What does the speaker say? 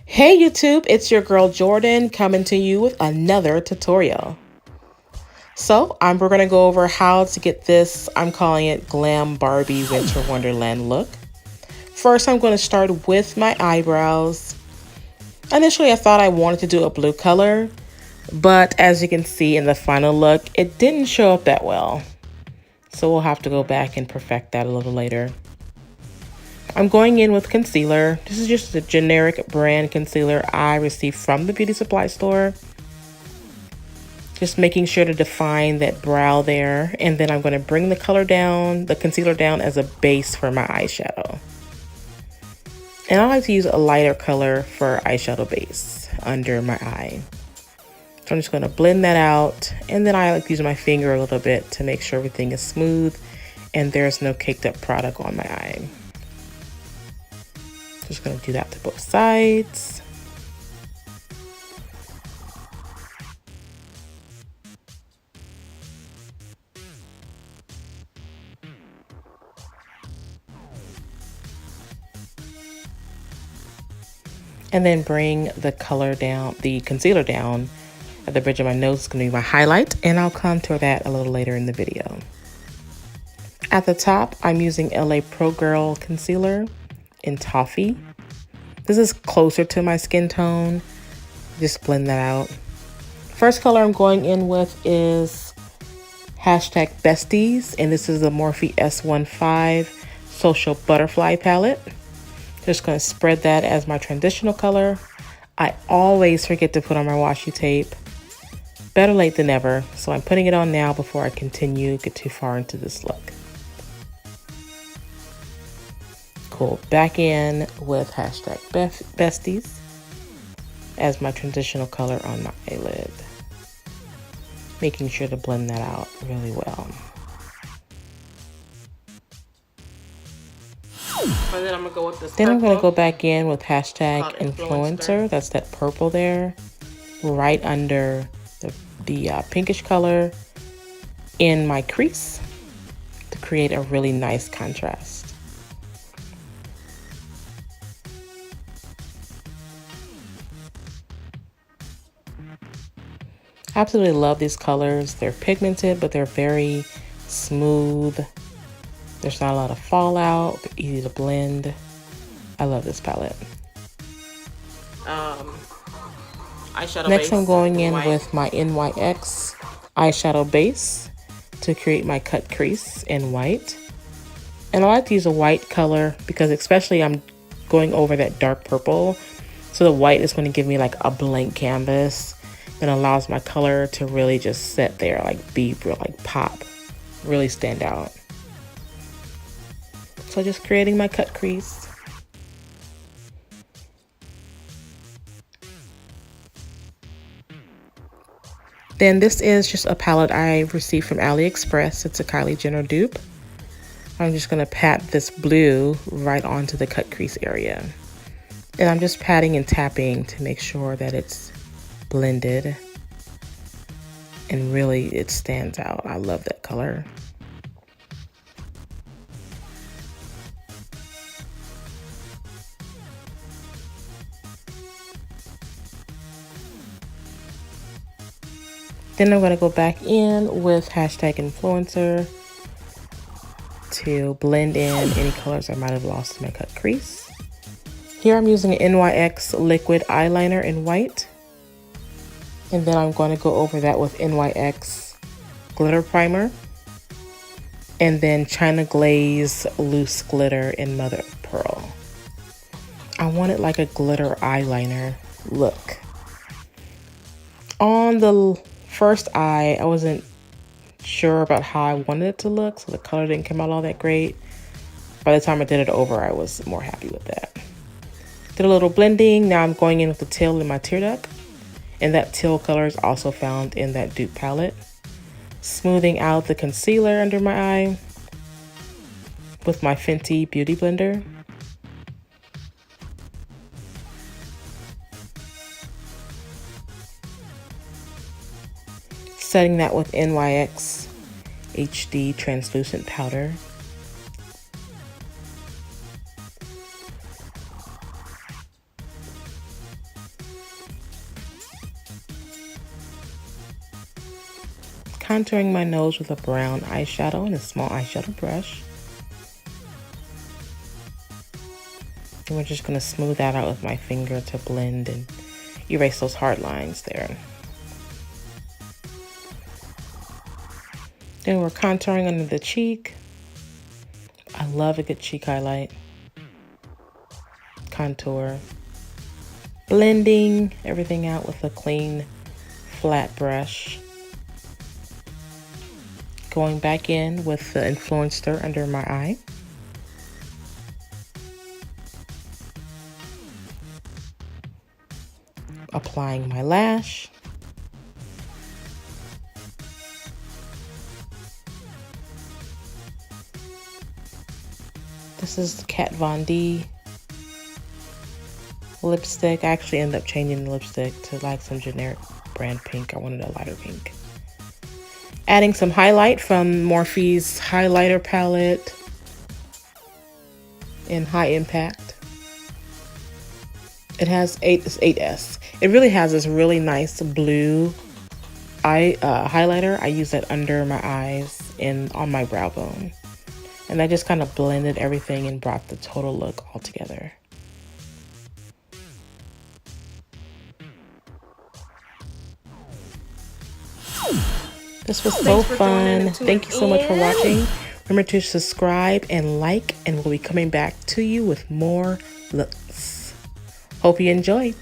Hey YouTube, it's your girl Jordan coming to you with another tutorial. We're going to go over how to get this, I'm calling it Glam Barbie Winter Wonderland look. First, I'm going to start with my eyebrows. Initially, I thought I wanted to do a blue color, but as you can see in the final look, it didn't show up that well. So we'll have to go back and perfect that a little later. I'm going in with concealer. This is just a generic brand concealer I received from the beauty supply store. Just making sure to define that brow there. And then I'm going to bring the color down, the concealer down as a base for my eyeshadow. And I like to use a lighter color for eyeshadow base under my eye. So I'm just going to blend that out. And then I like to use my finger a little bit to make sure everything is smooth and there's no caked up product on my eye. Just going to do that to both sides. And then bring the color down, the concealer down at the bridge of my nose. It's going to be my highlight, and I'll contour that a little later in the video. At the top, I'm using LA Pro Girl concealer in Toffee. This is closer to my skin tone. Just blend that out. First color I'm going in with is #Besties, and this is the Morphe S15 Social Butterfly palette. Just going to spread that as my transitional color. I always forget to put on my washi tape. Better late than never, so I'm putting it on now before I get too far into this look. Cool. Back in with #Besties as my transitional color on my eyelid. Making sure to blend that out really well. And then I'm gonna go with this. Then I'm gonna go back in with #Influencer. That's that purple there, right under the pinkish color in my crease to create a really nice contrast. Absolutely love these colors. They're pigmented, but they're very smooth. There's not a lot of fallout, they're easy to blend. I love this palette. Eyeshadow Next, I'm going in with my NYX eyeshadow base to create my cut crease in white. And I like to use a white color because especially I'm going over that dark purple. So the white is going to give me like a blank canvas and allows my color to really just sit there, like be real, like pop, really stand out. So just creating my cut crease. Then this is just a palette I received from AliExpress. It's a Kylie Jenner dupe. I'm just gonna pat this blue right onto the cut crease area. And I'm just patting and tapping to make sure that it's blended and really it stands out. I love that color. Then I'm going to go back in with #Influencer to blend in any colors I might have lost in my cut crease. Here I'm using an NYX liquid eyeliner in white. And then I'm going to go over that with NYX glitter primer. And then China Glaze loose glitter in mother of pearl. I wanted like a glitter eyeliner look. On the first eye, I wasn't sure about how I wanted it to look, so the color didn't come out all that great. By the time I did it over, I was more happy with that. Did a little blending. Now I'm going in with the teal in my tear duct. And that teal color is also found in that dupe palette. Smoothing out the concealer under my eye with my Fenty Beauty Blender. Setting that with NYX HD translucent powder. Contouring my nose with a brown eyeshadow and a small eyeshadow brush. And we're just going to smooth that out with my finger to blend and erase those hard lines there. Then we're contouring under the cheek. I love a good cheek highlight. Contour. Blending everything out with a clean, flat brush. Going back in with the influencer under my eye. Applying my lash. This is Kat Von D lipstick. I actually ended up changing the lipstick to like some generic brand pink. I wanted a lighter pink. Adding some highlight from Morphe's highlighter palette in High Impact. It has it's 8S. It really has this really nice blue highlighter. I use that under my eyes and on my brow bone. And I just kind of blended everything and brought the total look all together. This was so fun. Thank you so much for watching. Remember to subscribe and like, and we'll be coming back to you with more looks. Hope you enjoyed.